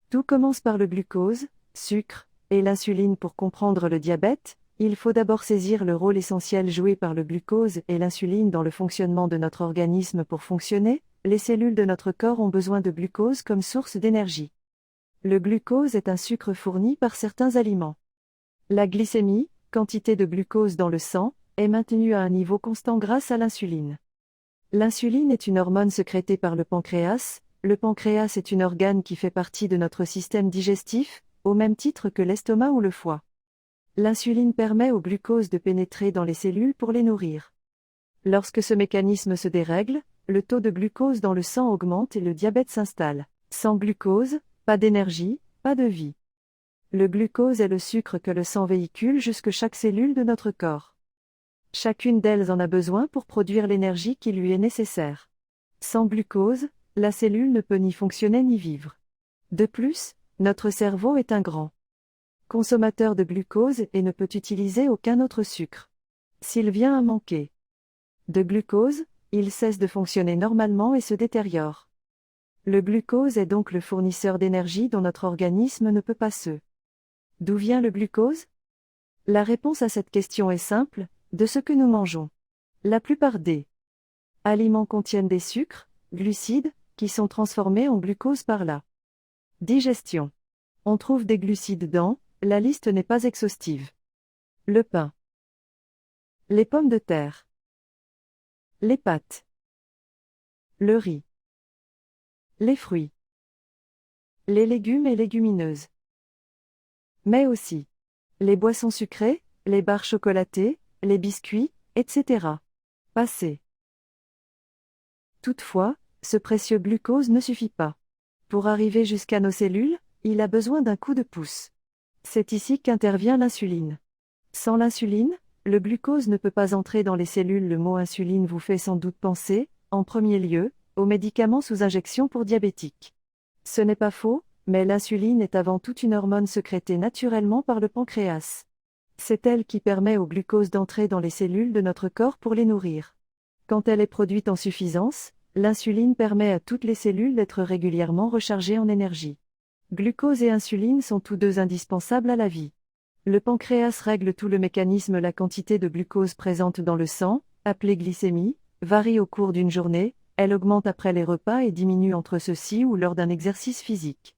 Tout commence par le glucose, sucre, et l'insuline. Pour comprendre le diabète, il faut d'abord saisir le rôle essentiel joué par le glucose et l'insuline dans le fonctionnement de notre organisme. Pour fonctionner, les cellules de notre corps ont besoin de glucose comme source d'énergie. Le glucose est un sucre fourni par certains aliments. La glycémie, quantité de glucose dans le sang, est maintenue à un niveau constant grâce à l'insuline. L'insuline est une hormone sécrétée par le pancréas. Le pancréas est un organe qui fait partie de notre système digestif, au même titre que l'estomac ou le foie. L'insuline permet au glucose de pénétrer dans les cellules pour les nourrir. Lorsque ce mécanisme se dérègle, le taux de glucose dans le sang augmente et le diabète s'installe. Sans glucose, pas d'énergie, pas de vie. Le glucose est le sucre que le sang véhicule jusque chaque cellule de notre corps. Chacune d'elles en a besoin pour produire l'énergie qui lui est nécessaire. Sans glucose, la cellule ne peut ni fonctionner ni vivre. De plus, notre cerveau est un grand consommateur de glucose et ne peut utiliser aucun autre sucre. S'il vient à manquer de glucose, il cesse de fonctionner normalement et se détériore. Le glucose est donc le fournisseur d'énergie dont notre organisme ne peut pas se. D'où vient le glucose? La réponse à cette question est simple, de ce que nous mangeons. La plupart des aliments contiennent des sucres, glucides, qui sont transformés en glucose par la digestion. On trouve des glucides dans, la liste n'est pas exhaustive. Le pain, les pommes de terre, les pâtes, le riz, les fruits, les légumes et légumineuses. Mais aussi les boissons sucrées, les barres chocolatées, les biscuits, etc. Passé. Toutefois, ce précieux glucose ne suffit pas. Pour arriver jusqu'à nos cellules, il a besoin d'un coup de pouce. C'est ici qu'intervient l'insuline. Sans l'insuline, le glucose ne peut pas entrer dans les cellules. Le mot insuline vous fait sans doute penser, en premier lieu, aux médicaments sous injection pour diabétiques. Ce n'est pas faux, mais l'insuline est avant tout une hormone sécrétée naturellement par le pancréas. C'est elle qui permet au glucose d'entrer dans les cellules de notre corps pour les nourrir. Quand elle est produite en suffisance, l'insuline permet à toutes les cellules d'être régulièrement rechargées en énergie. Glucose et insuline sont tous deux indispensables à la vie. Le pancréas règle tout le mécanisme. La quantité de glucose présente dans le sang, appelée glycémie, varie au cours d'une journée, elle augmente après les repas et diminue entre ceux-ci ou lors d'un exercice physique.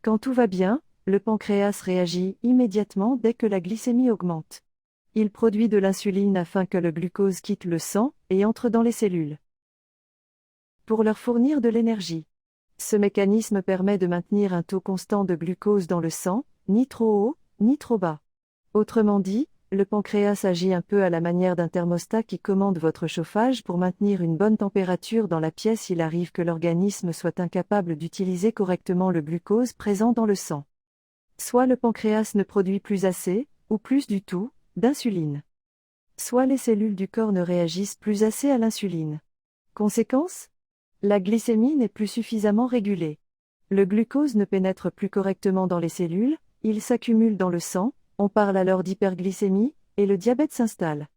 Quand tout va bien, le pancréas réagit immédiatement dès que la glycémie augmente. Il produit de l'insuline afin que le glucose quitte le sang et entre dans les cellules pour leur fournir de l'énergie. Ce mécanisme permet de maintenir un taux constant de glucose dans le sang, ni trop haut, ni trop bas. Autrement dit, le pancréas agit un peu à la manière d'un thermostat qui commande votre chauffage pour maintenir une bonne température dans la pièce. Il arrive que l'organisme soit incapable d'utiliser correctement le glucose présent dans le sang. Soit le pancréas ne produit plus assez, ou plus du tout, d'insuline. Soit les cellules du corps ne réagissent plus assez à l'insuline. Conséquence? La glycémie n'est plus suffisamment régulée. Le glucose ne pénètre plus correctement dans les cellules, il s'accumule dans le sang, on parle alors d'hyperglycémie, et le diabète s'installe.